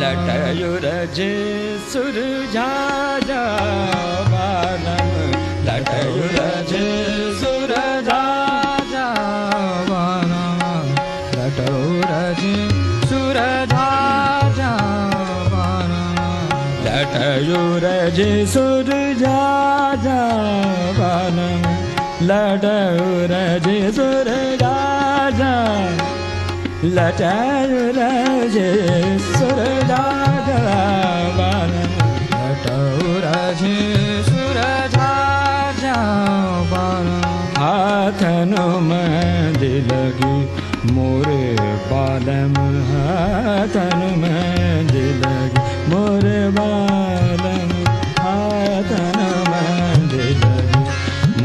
लटयुरज सुरजा बालम लटयुरज सुरजा बालम लटयुरज सुरजा बालम लटयुरज सुरजा बालम लटयुरज सुरजा लटयुरज सुरजा बालम लटयुरज सुरजा बालम हाथन में दिलगी मोरे बालम हाथन में दिलगी मोरे बालम हाथन में दिलगी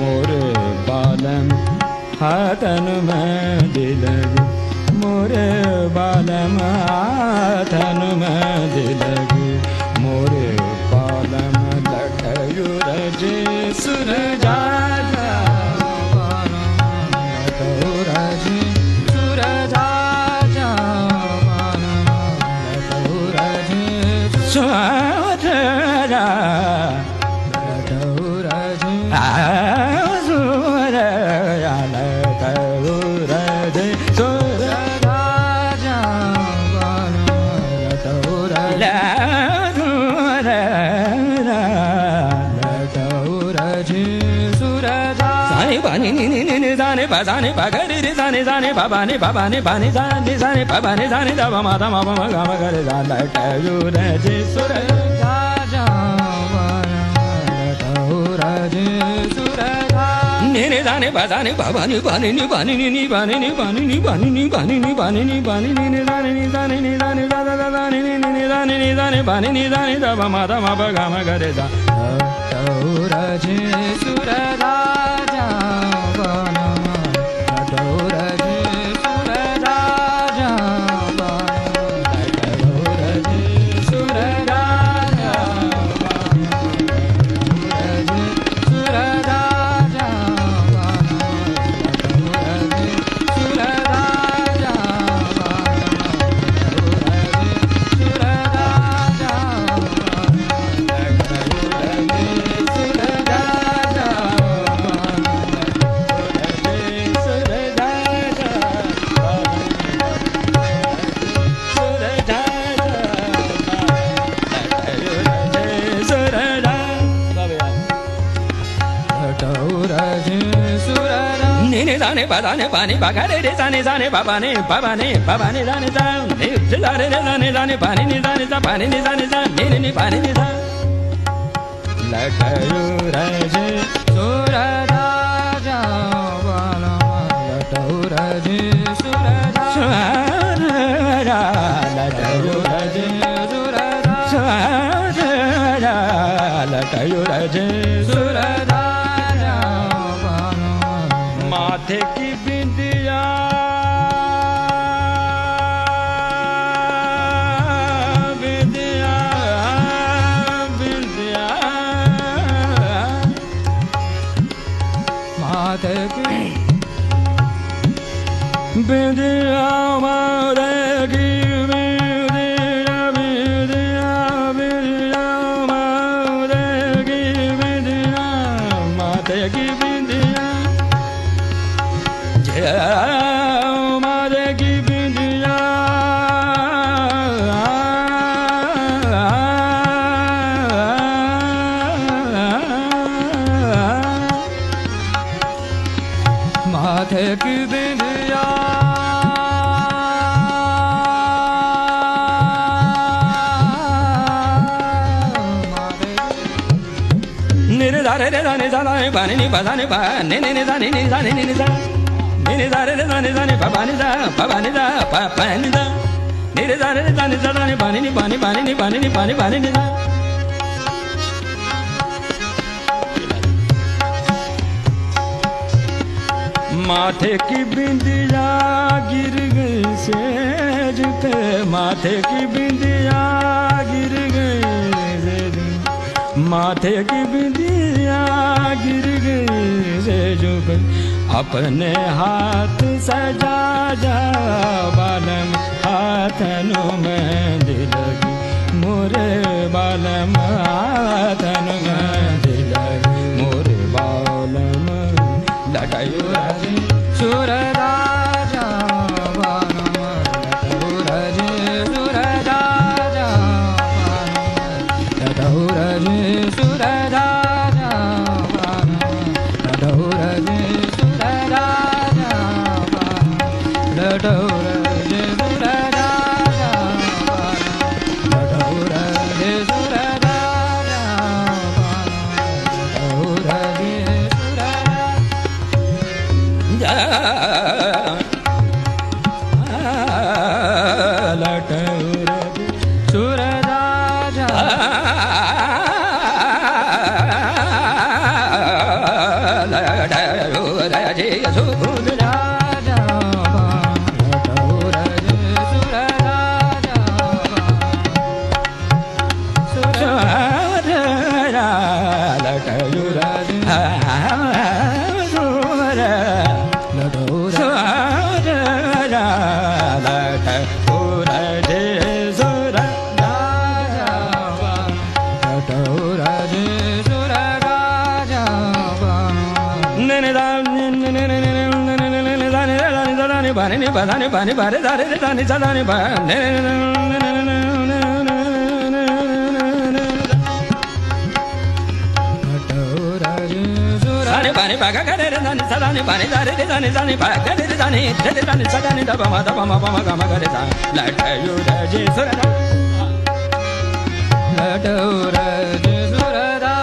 मोरे बालम हाथन में दिलगी मोरे बालम हाथन में दिलगी मोरे बालम लटयुरज सुरजा बालम लटयुरज सुरजा बालम लटयुरज सुरजा लटयुरज Bani ni ni ni zane ba zane ba gare re zane zane ba bani bani zane zane ba bani zane da ba ma da ma ma ga ma gare za लटयुरज सुरजा लटयुरज सुरजा ni ni zane ba zane ba bani bani ni bani ni bani ni bani ni bani ni bani ni bani ni bani ni zane ni zane ni zane da da da zane ni zane ni zane bani ni zane da ba ma ga ma gare za लटयुरज सुरजा zane ba zane bani ba gare re zane zane ba bani zane zane ni zane zane zane bani ni zane za bani ni zane za ni ni bani ni za लटयुरज सुरजा बालम लटयुरज सुरजा लटयुरज सुरजा लटयुरज सुरजा माथे की बिंदिया बिंदिया बिंदिया माथे की बिंदिया माथे की बिंदिया बिंदिया बिंदिया माथे की बिंदिया माथे की बिंदिया माथे की बिंदिया माथे की बिंदिया निरे दारे रे दाने दाने बाने नि बाने बा ने ने दाने नि दाने नि दा ni zare re zane zane pa bani da pa bani da pa pani da ni re zare re zane zane bani ni bani bani ni bani ni bani bani ni da माथे की बिंदिया गिर गई says पे माथे की बिंदिया गिर गई says माथे की बिंदिया गिर गई सेज पे अपने हाथ सजा जा बालम हाथनों में दिलगी मोरे बालम हाथन में दिलगी मोरे बालम लटायो राजे सुरराजा बालम लटायो राजे सुरराजा बालम लटायो राजे सुरराजा बालम लटायो राजे सुरराजा बालम लटायो bani bani bani bani dare dani sadani bani Sani bani baga gare dani sadani bani dare dani dani baga gare dani sadani da bama gama gare da latayu raje surada latayu raje surada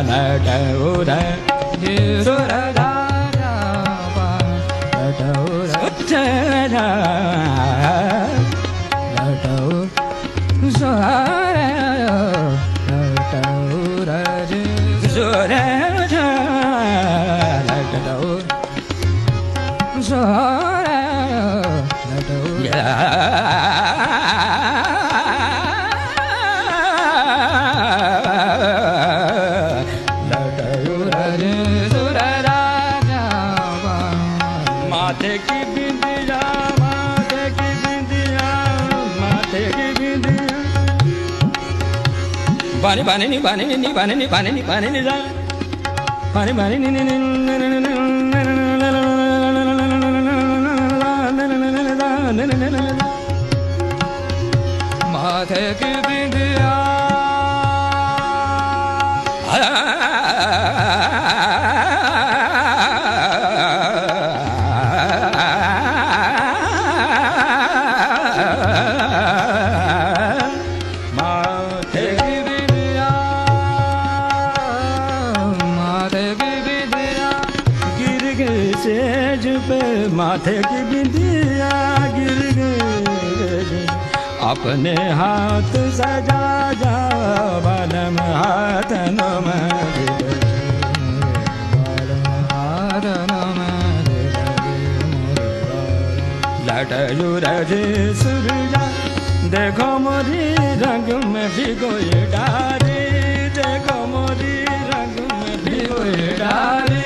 latayu raje surada Bani bani ni bani ni bani ni bani ni bani ni da bani bani ni माथे की बिंदिया माथे की बिंदिया गिर गए अपने हाथ सजा जा बालम हाथन में लटायो राजे सुरजा देखो मोरी रंग में भिगोए डारे देखो मोरी रंग में भिगोए डारे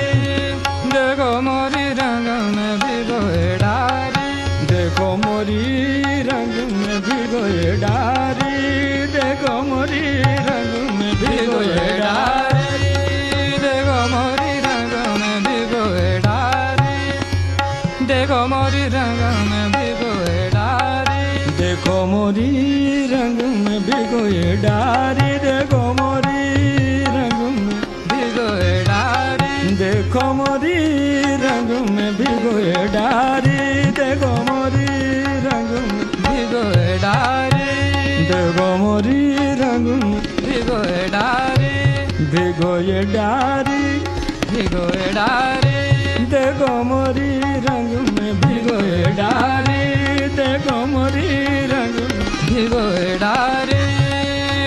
देखो मोरी रंग में भिगोए डारे देखो मोरी रंग में भिगोए डारे देखो मोरी रंग में भिगोए डारे देखो मोरी रंग में भिगोए डारे देखो मोरी रंग में भिगोए डारे देखो मोरी रंग में भिगोए डारे देखो मोरी रंग में भिगोए डारे देखो मोरी रंग में भिगोए डारे देखो मोरी रंग में भिगोए डारे देखो मोरी रंग में भिगोए डारी भिगोए डारी भिगोए डारी देखो मोरी रंग में भिगोए डारी देखो मोरी रंग भिगोए डारी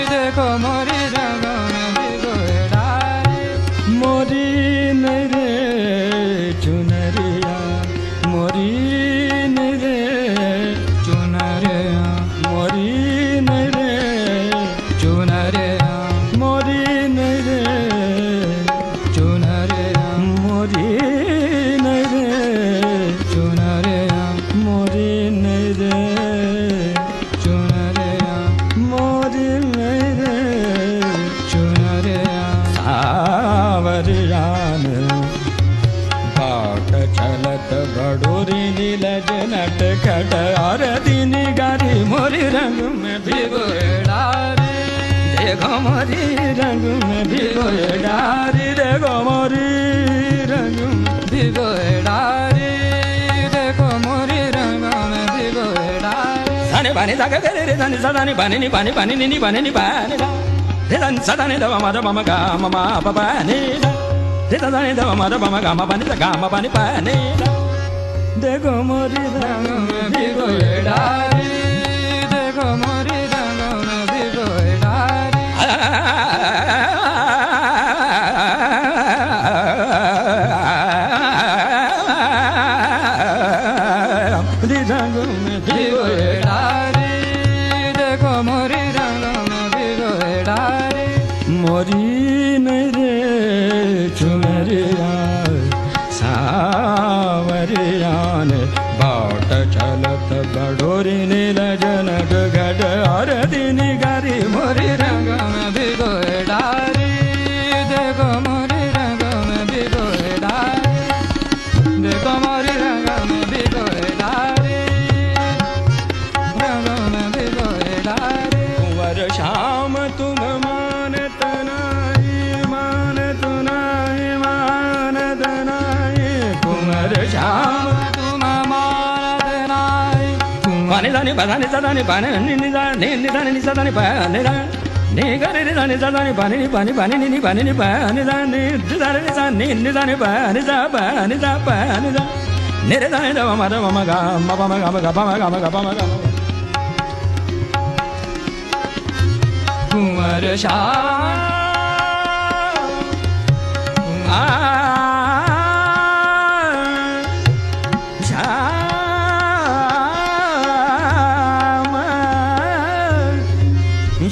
देखो मोरी रंग में भिगोए डारी मोरी नरे चुनरिया मोरी नरे चुनरिया मोरी नरे चुनरिया मोरी नरे चुनरिया मोरी नरे चुनरिया मोरी नरे चुनरिया मोरी नरे चुनरिया सावरियान बाट चलत बडोरी नीलज नट खट आरती गारी मोरी रंग में भिगोए डारी देखो मोरी रंग में भिगोए डारी देखो मोरी रंग में भिगोए डारी देखो मोरी रंग में भिगोए डारी साने बाने दागा करे रे साने सदाने बाने नी बाने बाने नी बाने नी बाने दा रे सान सदाने दवा मादा मम गा मम पापा ने दा रे सदाने दवा मादा मम गा मम बाने दा गा मम बाने बाने दा देखो मोरी रंग में भिगोए डारी देखो मोरी रंग में भिगोए डारी रंग में भिगोए डारी देखो मोरी रंग में भिगोए डारी मोरी नरे चुनरिया सावरियान बाट चलत बडोरी नीलज नट खट आरती गारी मोरी रंग में भिगोए डारी देखो मोरी रंग में भिगोए डारी देखो मोरी रंग में भिगोए डारी रंग में भिगोए डारी कुंवर श्याम तुम मानत नाही मानत नाही मानत नाही कुंवर श्याम तुम मानत नाही पानी दानी बदानी सदानी पानी नि दानी नि दानी नि सदानी पानी दा नि गरे नि दानी सदानी पानी नि पानी पानी नि पानी नि पानी दानी दानी नि दानी नि दानी पानी दा पानी दा पानी दा नि रे दानी दा मम दा मम गा मम गा गा गा गा गा गा कुंवर श्याम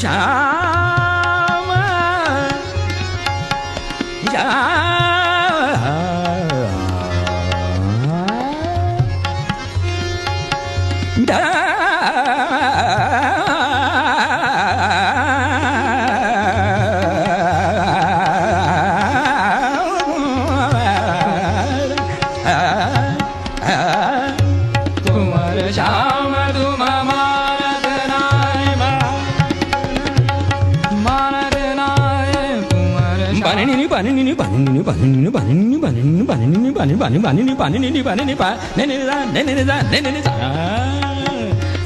श्याम श्याम कुंवर श्याम तुम मानत नाय मानत नाय कुंवर पानी नी पानी नी पानी नी पानी नी पानी नी पानी नी पानी नी पानी पानी पानी नी पानी नी पानी नी पा ने ने दा ने ने दा ने ने सा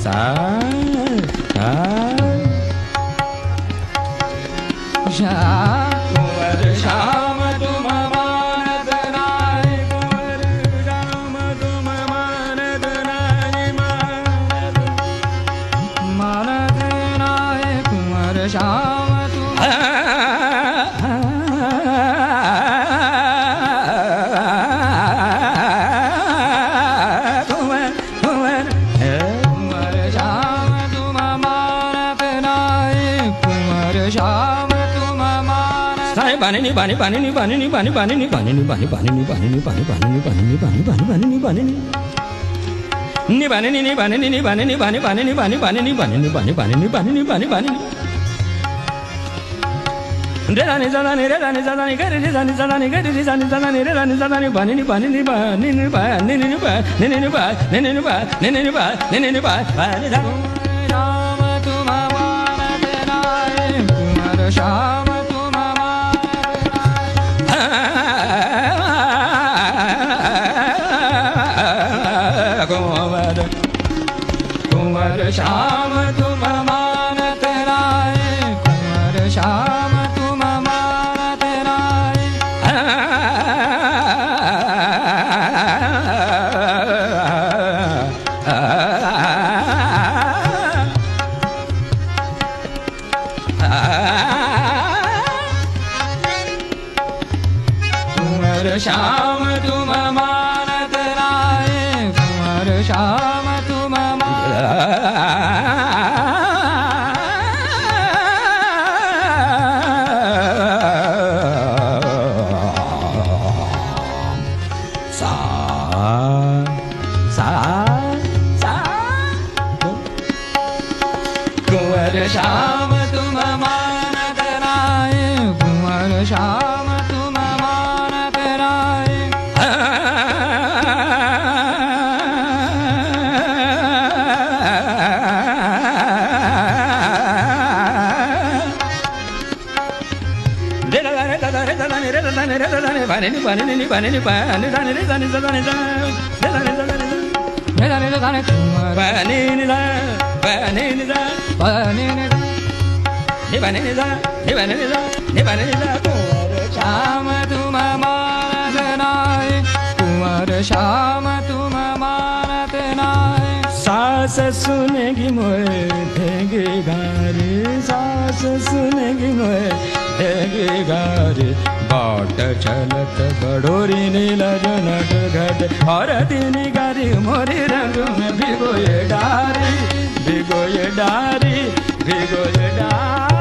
सा कुंवर श्याम तुम मानत नाय कुंवर श्याम तुम मानत नाय मानत नाय कुंवर श्याम तुम कुंवर श्याम तुम मानत नाय कुंवर श्याम पानी नी पानी पानी नी पानी नी पानी पानी नी पानी नी पानी पानी नी पानी नी पानी पानी नी पानी नी पानी पानी पानी नी पानी नी नी पानी नी नी पानी नी नी पानी नी पानी पानी नी पानी पानी नी पानी नी पानी पानी नी पानी नी पानी पानी रे दानी दानी रे दानी दानी करे रे दानी दानी करे रे दानी दानी रे दानी दानी पानी नी पानी नी पानी नी पानी नी नी पानी नी नी पानी नी नी पानी नी नी पानी नी नी पानी श्याम तुम मानत नाय कुंवर श्याम कुंवर श्याम तुम मानत नाय कुंवर श्याम कुंवर श्याम तुम मानत नाय कुंवर श्याम तुम कुंवर श्याम तुम मानत नाय कुंवर श्याम तुम मानत नाय श्याम तुम मानत नाय कुंवर श्याम तुम मानत नाय सास सुनेगी मोए देगी गारी सास सुनेगी मोए देगी गारी बाट चलत बडोरी नील जनक घट और तीन गारी मोरी रंग में भिगोए डारी भिगोए डारी भिगोए डारी